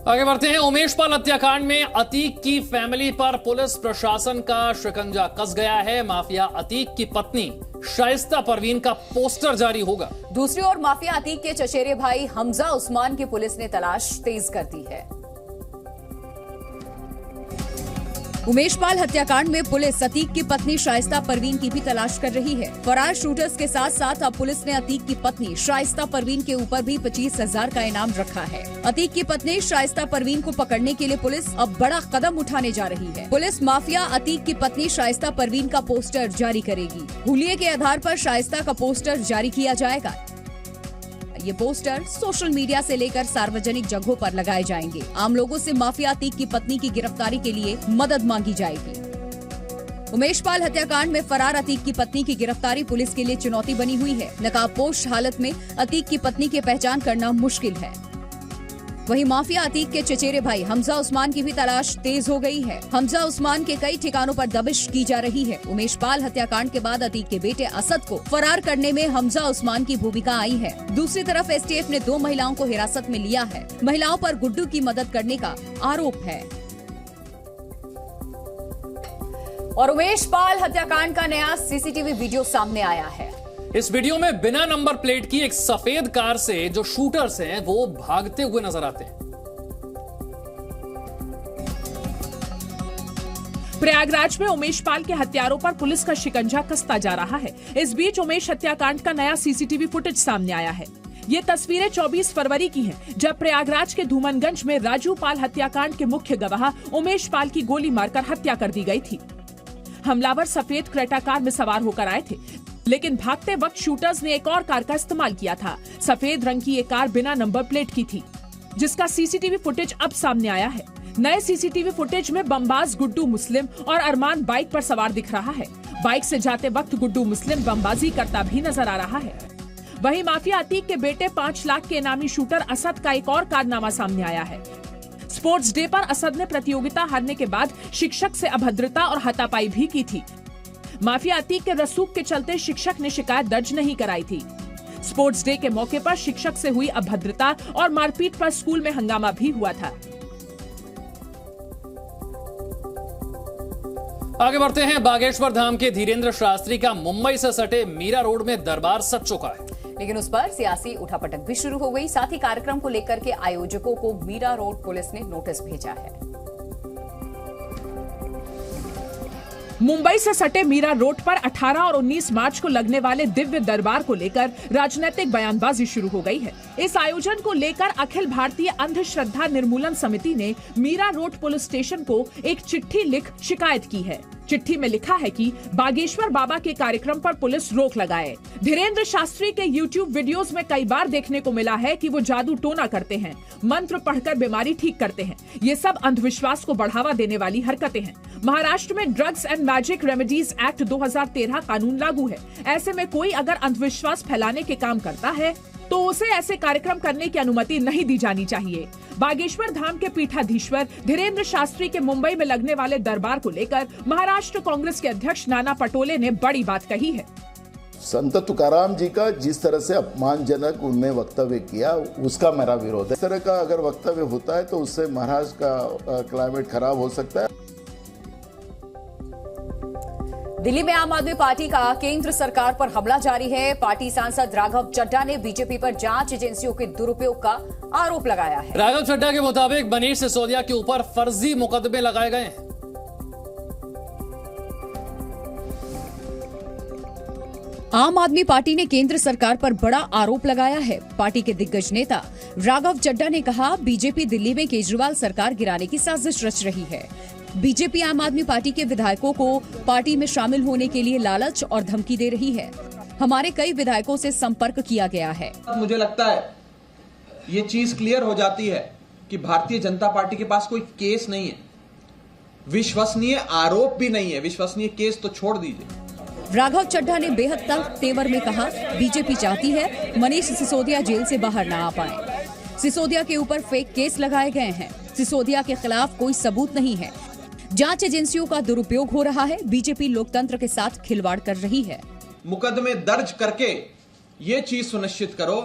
आगे बढ़ते हैं। उमेश पाल हत्याकांड में अतीक की फैमिली पर पुलिस प्रशासन का शिकंजा कस गया है। माफिया अतीक की पत्नी शाइस्ता परवीन का पोस्टर जारी होगा। दूसरी ओर माफिया अतीक के चचेरे भाई हमजा उस्मान की पुलिस ने तलाश तेज कर दी है। उमेश पाल हत्याकांड में पुलिस अतीक की पत्नी शाइस्ता परवीन की भी तलाश कर रही है। फरार शूटर्स के साथ साथ अब पुलिस ने अतीक की पत्नी शाइस्ता परवीन के ऊपर भी 25,000 का इनाम रखा है। अतीक की पत्नी शाइस्ता परवीन को पकड़ने के लिए पुलिस अब बड़ा कदम उठाने जा रही है। पुलिस माफिया अतीक की पत्नी शाइस्ता परवीन का पोस्टर जारी करेगी। हुलिये के आधार पर शाइस्ता का पोस्टर जारी किया जाएगा। ये पोस्टर सोशल मीडिया से लेकर सार्वजनिक जगहों पर लगाए जाएंगे। आम लोगों से माफिया अतीक की पत्नी की गिरफ्तारी के लिए मदद मांगी जाएगी। उमेश पाल हत्याकांड में फरार अतीक की पत्नी की गिरफ्तारी पुलिस के लिए चुनौती बनी हुई है। नकाबपोश हालत में अतीक की पत्नी की पहचान करना मुश्किल है। वहीं माफिया अतीक के चचेरे भाई हमजा उस्मान की भी तलाश तेज हो गई है। हमजा उस्मान के कई ठिकानों पर दबिश की जा रही है। उमेश पाल हत्याकांड के बाद अतीक के बेटे असद को फरार करने में हमजा उस्मान की भूमिका आई है। दूसरी तरफ एसटीएफ ने 2 महिलाओं को हिरासत में लिया है। महिलाओं पर गुड्डू की मदद करने का आरोप है। और उमेश पाल हत्याकांड का नया सीसीटीवी वीडियो सामने आया है। इस वीडियो में बिना नंबर प्लेट की एक सफेद कार से जो शूटर्स हैं वो भागते हुए नजर आते हैं। प्रयागराज में उमेश पाल के हत्यारों पर पुलिस का शिकंजा कसता जा रहा है। इस बीच उमेश हत्याकांड का नया सीसीटीवी फुटेज सामने आया है। ये तस्वीरें 24 फरवरी की हैं, जब प्रयागराज के धूमनगंज में राजू पाल हत्याकांड के मुख्य गवाह उमेश पाल की गोली मारकर हत्या कर दी गई थी। हमलावर सफेद क्रेटा कार में सवार होकर आए थे, लेकिन भागते वक्त शूटर्स ने एक और कार का इस्तेमाल किया था। सफेद रंग की ये कार बिना नंबर प्लेट की थी, जिसका सीसीटीवी फुटेज अब सामने आया है। नए सीसीटीवी फुटेज में बमबाज गुड्डू मुस्लिम और अरमान बाइक पर सवार दिख रहा है। बाइक से जाते वक्त गुड्डू मुस्लिम बमबाजी करता भी नजर आ रहा है। वहीं माफिया अतीक के बेटे 5 लाख के इनामी शूटर असद का एक और कारनामा सामने आया है। स्पोर्ट्स डे पर असद ने प्रतियोगिता हारने के बाद शिक्षक से अभद्रता और हाथापाई भी की थी। माफिया अतीक के रसूख के चलते शिक्षक ने शिकायत दर्ज नहीं कराई थी। स्पोर्ट्स डे के मौके पर शिक्षक से हुई अभद्रता और मारपीट पर स्कूल में हंगामा भी हुआ था। आगे बढ़ते हैं। बागेश्वर धाम के धीरेन्द्र शास्त्री का मुंबई से सटे मीरा रोड में दरबार सज चुका है, लेकिन उस पर सियासी उठापटक भी शुरू हो गई। साथ ही कार्यक्रम को लेकर के आयोजकों को मीरा रोड पुलिस ने नोटिस भेजा है। मुंबई से सटे मीरा रोड पर 18 और 19 मार्च को लगने वाले दिव्य दरबार को लेकर राजनीतिक बयानबाजी शुरू हो गई है। इस आयोजन को लेकर अखिल भारतीय अंधश्रद्धा निर्मूलन समिति ने मीरा रोड पुलिस स्टेशन को एक चिट्ठी लिख शिकायत की है। चिट्ठी में लिखा है कि बागेश्वर बाबा के कार्यक्रम पर पुलिस रोक लगाए। धीरेन्द्र शास्त्री के YouTube वीडियोस में कई बार देखने को मिला है कि वो जादू टोना करते हैं, मंत्र पढ़कर बीमारी ठीक करते हैं। ये सब अंधविश्वास को बढ़ावा देने वाली हरकतें हैं। महाराष्ट्र में drugs and magic remedies act 2013 कानून लागू है। ऐसे में कोई अगर अंधविश्वास फैलाने के काम करता है तो उसे ऐसे कार्यक्रम करने की अनुमति नहीं दी जानी चाहिए। बागेश्वर धाम के पीठाधीश्वर धीरेन्द्र शास्त्री के मुंबई में लगने वाले दरबार को लेकर महाराष्ट्र कांग्रेस के अध्यक्ष नाना पटोले ने बड़ी बात कही है। संत तुकाराम जी का जिस तरह से अपमानजनक उनने वक्तव्य किया, उसका मेरा विरोध है। इस तरह का अगर वक्तव्य होता है तो उससे महाराष्ट्र का क्लाइमेट खराब हो सकता है। दिल्ली में आम आदमी पार्टी का केंद्र सरकार पर हमला जारी है। पार्टी सांसद राघव चड्ढा ने बीजेपी पर जांच एजेंसियों के दुरुपयोग का आरोप लगाया है। राघव चड्ढा के मुताबिक मनीष सिसोदिया के ऊपर फर्जी मुकदमे लगाए गए हैं। आम आदमी पार्टी ने केंद्र सरकार पर बड़ा आरोप लगाया है। पार्टी के दिग्गज नेता राघव चड्ढा ने कहा, बीजेपी दिल्ली में केजरीवाल सरकार गिराने की साजिश रच रही है। बीजेपी आम आदमी पार्टी के विधायकों को पार्टी में शामिल होने के लिए लालच और धमकी दे रही है। हमारे कई विधायकों से संपर्क किया गया है। मुझे लगता है ये चीज क्लियर हो जाती है कि भारतीय जनता पार्टी के पास कोई केस नहीं है, विश्वसनीय आरोप भी नहीं है। विश्वसनीय केस तो छोड़ दीजिए। राघव चड्ढा ने बेहद तल्ख तेवर में कहा, बीजेपी चाहती है मनीष सिसोदिया जेल से बाहर न आ पाए। सिसोदिया के ऊपर फेक केस लगाए गए हैं। सिसोदिया के खिलाफ कोई सबूत नहीं है। जांच एजेंसियों का दुरुपयोग हो रहा है। बीजेपी लोकतंत्र के साथ खिलवाड़ कर रही है। मुकदमे दर्ज करके ये चीज सुनिश्चित करो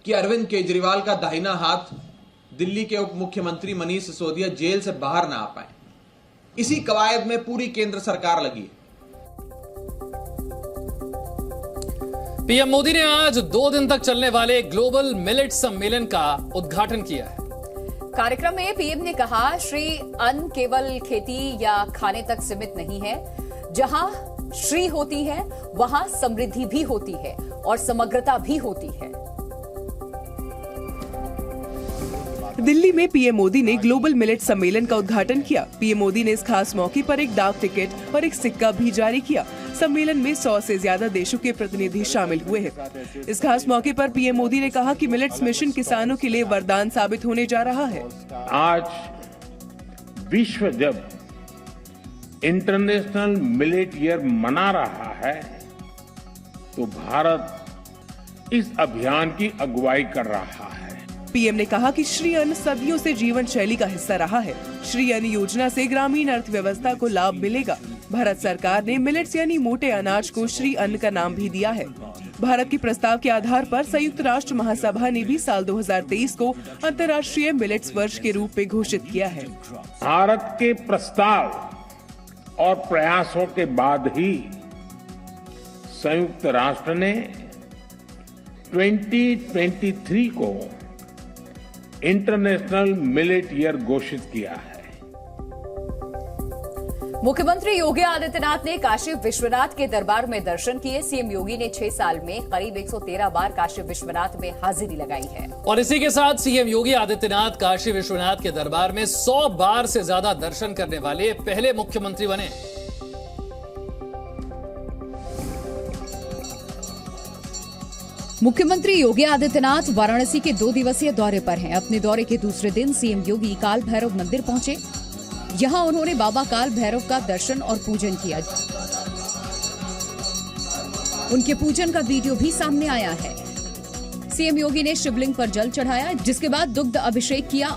कि अरविंद केजरीवाल का दाहिना हाथ दिल्ली के उप मुख्यमंत्री मनीष सिसोदिया जेल से बाहर ना आ पाए। इसी कवायद में पूरी केंद्र सरकार लगी है। पीएम मोदी ने आज 2 दिन तक चलने वाले ग्लोबल मिलेट सम्मेलन का उद्घाटन किया है। कार्यक्रम में पीएम ने कहा, श्री अन्न केवल खेती या खाने तक सीमित नहीं है। जहां श्री होती है वहां समृद्धि भी होती है और समग्रता भी होती है। दिल्ली में पीएम मोदी ने ग्लोबल मिलेट सम्मेलन का उद्घाटन किया। पीएम मोदी ने इस खास मौके पर एक डाक टिकट और एक सिक्का भी जारी किया। सम्मेलन में 100 से ज्यादा देशों के प्रतिनिधि शामिल हुए हैं। इस खास मौके पर पीएम मोदी ने कहा कि मिलेट्स मिशन किसानों के लिए वरदान साबित होने जा रहा है। आज विश्व जब इंटरनेशनल मिलेट ईयर मना रहा है तो भारत इस अभियान की अगुवाई कर रहा है। पीएम ने कहा कि श्री अन्न सदियों से जीवन शैली का हिस्सा रहा है। श्री अन्न योजना से ग्रामीण अर्थव्यवस्था को लाभ मिलेगा। भारत सरकार ने मिलेट्स यानी मोटे अनाज को श्री अन्न का नाम भी दिया है। भारत के प्रस्ताव के आधार पर संयुक्त राष्ट्र महासभा ने भी साल 2023 को अंतर्राष्ट्रीय मिलेट्स वर्ष के रूप में घोषित किया है। भारत के प्रस्ताव और प्रयासों के बाद ही संयुक्त राष्ट्र ने 2023 को इंटरनेशनल मिलेट ईयर घोषित किया है। मुख्यमंत्री योगी आदित्यनाथ ने काशी विश्वनाथ के दरबार में दर्शन किए। सीएम योगी ने 6 साल में करीब 113 बार काशी विश्वनाथ में हाजिरी लगाई है। और इसी के साथ सीएम योगी आदित्यनाथ काशी विश्वनाथ के दरबार में 100 बार से ज्यादा दर्शन करने वाले पहले मुख्यमंत्री बने। मुख्यमंत्री योगी आदित्यनाथ वाराणसी के 2 दिवसीय दौरे पर हैं। अपने दौरे के दूसरे दिन सीएम योगी काल भैरव मंदिर पहुंचे। यहां उन्होंने बाबा काल भैरव का दर्शन और पूजन किया। उनके पूजन का वीडियो भी सामने आया है। सीएम योगी ने शिवलिंग पर जल चढ़ाया, जिसके बाद दुग्ध अभिषेक किया।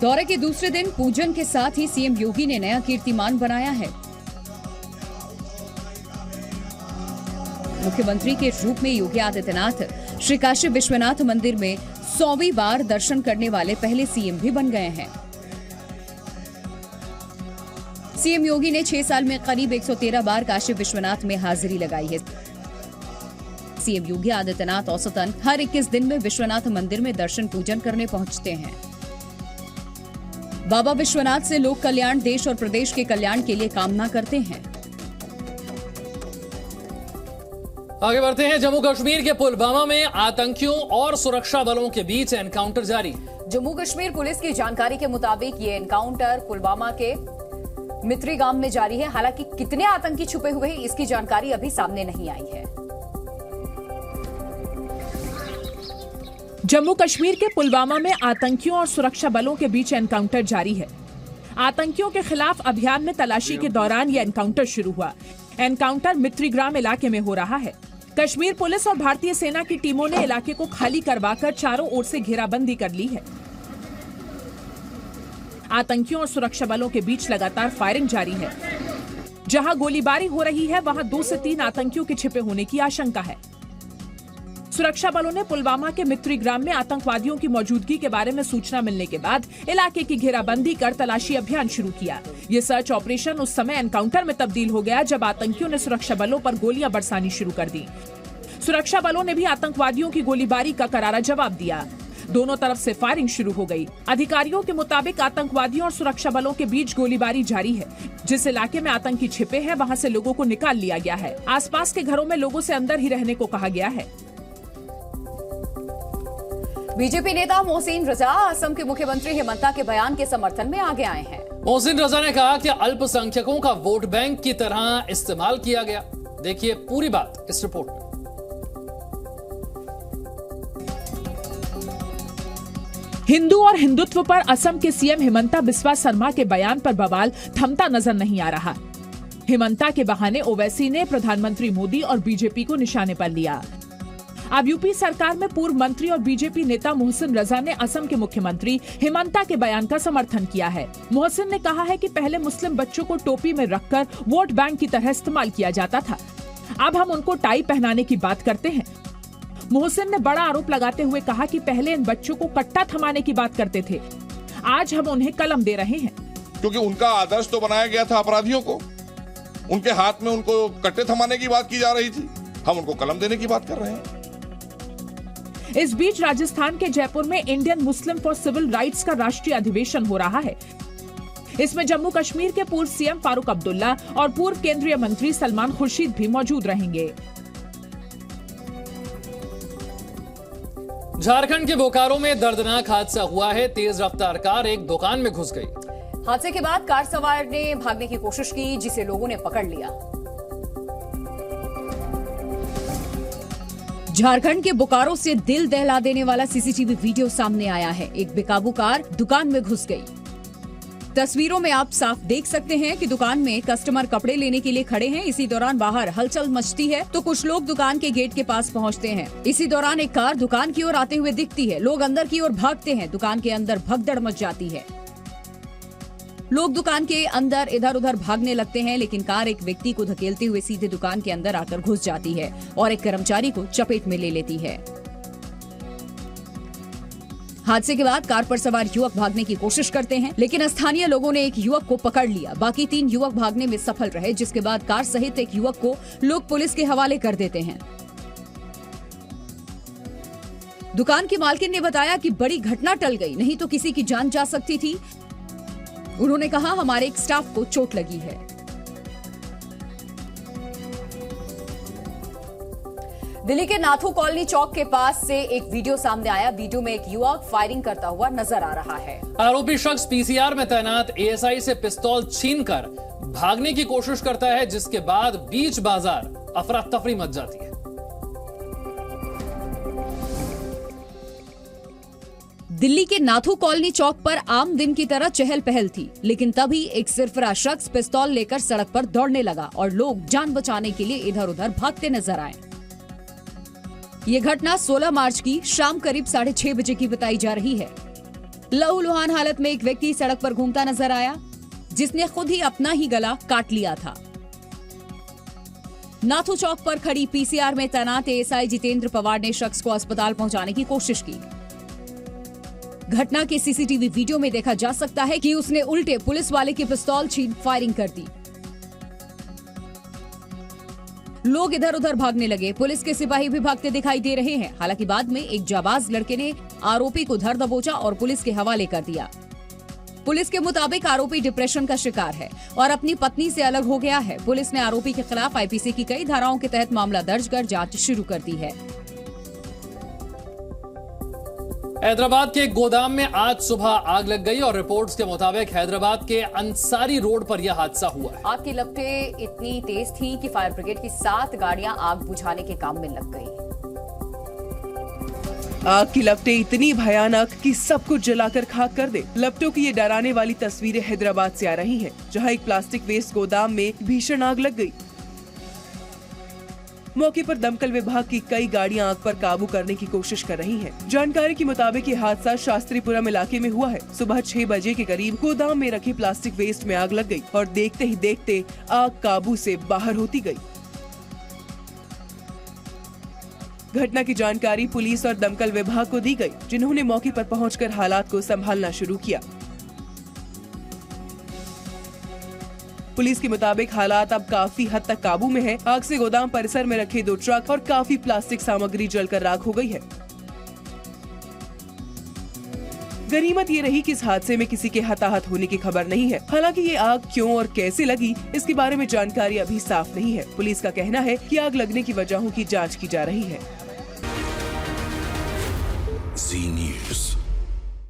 दौरे के दूसरे दिन पूजन के साथ ही सीएम योगी ने नया कीर्तिमान बनाया है। मुख्यमंत्री के रूप में योगी आदित्यनाथ श्री काशी विश्वनाथ मंदिर में 100वीं बार दर्शन करने वाले पहले सीएम भी बन गए हैं। सीएम योगी ने 6 साल में करीब 113 बार काशी विश्वनाथ में हाजिरी लगाई है। सीएम योगी आदित्यनाथ औसतन हर 21 दिन में विश्वनाथ मंदिर में दर्शन पूजन करने पहुंचते हैं। बाबा विश्वनाथ से लोक कल्याण, देश और प्रदेश के कल्याण के लिए कामना करते हैं। आगे बढ़ते हैं। जम्मू कश्मीर के पुलवामा में आतंकियों और सुरक्षा बलों के बीच एनकाउंटर जारी। जम्मू कश्मीर पुलिस की जानकारी के मुताबिक ये एनकाउंटर पुलवामा के मित्री गांव में जारी है। हालांकि कितने आतंकी छुपे हुए हैं इसकी जानकारी अभी सामने नहीं आई है। जम्मू कश्मीर के पुलवामा में आतंकियों और सुरक्षा बलों के बीच एनकाउंटर जारी है। आतंकियों के खिलाफ अभियान में तलाशी के दौरान यह एनकाउंटर शुरू हुआ। एनकाउंटर मित्रीग्राम इलाके में हो रहा है। कश्मीर पुलिस और भारतीय सेना की टीमों ने इलाके को खाली करवाकर चारों ओर से घेराबंदी कर ली है। आतंकियों और सुरक्षा बलों के बीच लगातार फायरिंग जारी है। जहां गोलीबारी हो रही है वहां 2 से 3 आतंकियों के छिपे होने की आशंका है। सुरक्षा बलों ने पुलवामा के मित्रीग्राम में आतंकवादियों की मौजूदगी के बारे में सूचना मिलने के बाद इलाके की घेराबंदी कर तलाशी अभियान शुरू किया। ये सर्च ऑपरेशन उस समय एनकाउंटर में तब्दील हो गया जब आतंकियों ने सुरक्षा बलों पर गोलियां बरसानी शुरू कर दी। सुरक्षा बलों ने भी आतंकवादियों की गोलीबारी का करारा जवाब दिया। दोनों तरफ से फायरिंग शुरू हो गई। अधिकारियों के मुताबिक आतंकवादियों और सुरक्षा बलों के बीच गोलीबारी जारी है। जिस इलाके में आतंकी छिपे हैं वहां से लोगों को निकाल लिया गया है। आसपास के घरों में लोगों से अंदर ही रहने को कहा गया है। बीजेपी नेता मोहसिन रजा असम के मुख्यमंत्री हेमंता के बयान के समर्थन में आगे आए हैं। मोहसिन रजा ने कहा कि अल्पसंख्यकों का वोट बैंक की तरह इस्तेमाल किया गया। देखिए पूरी बात इस रिपोर्ट में। हिंदू और हिंदुत्व पर असम के सीएम हेमंता बिस्वा शर्मा के बयान पर बवाल थमता नजर नहीं आ रहा। हेमंता के बहाने ओवैसी ने प्रधानमंत्री मोदी और बीजेपी को निशाने पर लिया। अब यूपी सरकार में पूर्व मंत्री और बीजेपी नेता मोहसिन रजा ने असम के मुख्यमंत्री हेमंता के बयान का समर्थन किया है। मोहसिन ने कहा है कि पहले मुस्लिम बच्चों को टोपी में रखकर वोट बैंक की तरह इस्तेमाल किया जाता था। अब हम उनको टाई पहनाने की बात करते हैं। मोहसिन ने बड़ा आरोप लगाते हुए कहा कि पहले इन बच्चों को कट्टा थमाने की बात करते थे, आज हम उन्हें कलम दे रहे हैं। क्योंकि उनका आदर्श तो बनाया गया था अपराधियों को, उनके हाथ में उनको कट्टे थमाने की बात की जा रही थी, हम उनको कलम देने की बात कर रहे हैं। इस बीच राजस्थान के जयपुर में Indian Muslim for civil rights का राष्ट्रीय अधिवेशन हो रहा है। इसमें जम्मू कश्मीर के पूर्व सीएम फारूक अब्दुल्ला और पूर्व केंद्रीय मंत्री सलमान खुर्शीद भी मौजूद रहेंगे। झारखंड के बोकारो में दर्दनाक हादसा हुआ है। तेज रफ्तार कार एक दुकान में घुस गई। हादसे के बाद कार सवार ने भागने की कोशिश की, जिसे लोगों ने पकड़ लिया। झारखंड के बोकारो से दिल दहला देने वाला सीसीटीवी वीडियो सामने आया है। एक बेकाबू कार दुकान में घुस गई। तस्वीरों में आप साफ देख सकते हैं कि दुकान में कस्टमर कपड़े लेने के लिए खड़े हैं। इसी दौरान बाहर हलचल मचती है तो कुछ लोग दुकान के गेट के पास पहुंचते हैं। इसी दौरान एक कार दुकान की ओर आते हुए दिखती है। लोग अंदर की ओर भागते हैं। दुकान के अंदर भगदड़ मच जाती है। लोग दुकान के अंदर इधर उधर भागने लगते हैं, लेकिन कार एक व्यक्ति को धकेलते हुए सीधे दुकान के अंदर आकर घुस जाती है और एक कर्मचारी को चपेट में ले लेती है। हादसे के बाद कार पर सवार युवक भागने की कोशिश करते हैं, लेकिन स्थानीय लोगों ने एक युवक को पकड़ लिया। बाकी 3 युवक भागने में सफल रहे, जिसके बाद कार सहित एक युवक को लोग पुलिस के हवाले कर देते हैं। दुकान की मालकिन ने बताया कि बड़ी घटना टल गई, नहीं तो किसी की जान जा सकती थी। उन्होंने कहा, हमारे एक स्टाफ को चोट लगी है। दिल्ली के नाथू कॉलोनी चौक के पास से एक वीडियो सामने आया। वीडियो में एक युवक फायरिंग करता हुआ नजर आ रहा है। आरोपी शख्स पीसीआर में तैनात एएसआई से पिस्तौल छीनकर भागने की कोशिश करता है, जिसके बाद बीच बाजार अफरा तफरी मच जाती है। दिल्ली के नाथू कॉलोनी चौक पर आम दिन की तरह चहल पहल थी, लेकिन तभी एक सिरफिरा शख्स पिस्तौल लेकर सड़क पर दौड़ने लगा और लोग जान बचाने के लिए इधर उधर भागते नजर आए। ये घटना 16 मार्च की शाम करीब 6:30 बजे की बताई जा रही है। लहूलुहान हालत में एक व्यक्ति सड़क पर घूमता नजर आया, जिसने खुद ही अपना ही गला काट लिया था। नाथू चौक पर खड़ी पीसीआर में तैनात एएसआई जितेंद्र पवार ने शख्स को अस्पताल पहुंचाने की कोशिश की। घटना के सीसीटीवी वीडियो में देखा जा सकता है कि उसने उल्टे पुलिस वाले की पिस्तौल छीन फायरिंग कर दी। लोग इधर उधर भागने लगे। पुलिस के सिपाही भी भागते दिखाई दे रहे हैं। हालांकि बाद में एक जाबाज लड़के ने आरोपी को धर दबोचा और पुलिस के हवाले कर दिया। पुलिस के मुताबिक आरोपी डिप्रेशन का शिकार है और अपनी पत्नी से अलग हो गया है। पुलिस ने आरोपी के खिलाफ आईपीसी की कई धाराओं के तहत मामला दर्ज कर जांच शुरू कर दी है। हैदराबाद के एक गोदाम में आज सुबह आग लग गई और रिपोर्ट्स के मुताबिक हैदराबाद के अंसारी रोड पर यह हादसा हुआ है। आग की लपटें इतनी तेज थीं कि फायर ब्रिगेड की 7 गाड़ियां आग बुझाने के काम में लग गई। आग की लपटें इतनी भयानक कि सब कुछ जलाकर खाक कर दे। लपटों की ये डराने वाली तस्वीरें हैदराबाद से आ रही हैं, जहां एक प्लास्टिक वेस्ट गोदाम में भीषण आग लग गई। मौके पर दमकल विभाग की कई गाड़ियां आग पर काबू करने की कोशिश कर रही हैं। जानकारी के मुताबिक ये हादसा शास्त्रीपुरम इलाके में हुआ है। सुबह 6 बजे के करीब गोदाम में रखे प्लास्टिक वेस्ट में आग लग गई और देखते ही देखते आग काबू से बाहर होती गई। घटना की जानकारी पुलिस और दमकल विभाग को दी गई, जिन्होंने मौके पर पहुंचकर हालात को संभालना शुरू किया। पुलिस के मुताबिक हालात अब काफी हद तक काबू में है। आग से गोदाम परिसर में रखे 2 ट्रक और काफी प्लास्टिक सामग्री जलकर राख हो गई है। गनीमत ये रही कि इस हादसे में किसी के हताहत होने की खबर नहीं है। हालांकि ये आग क्यों और कैसे लगी, इसके बारे में जानकारी अभी साफ नहीं है। पुलिस का कहना है कि आग लगने की वजहों की जांच की जा रही है। Zee News।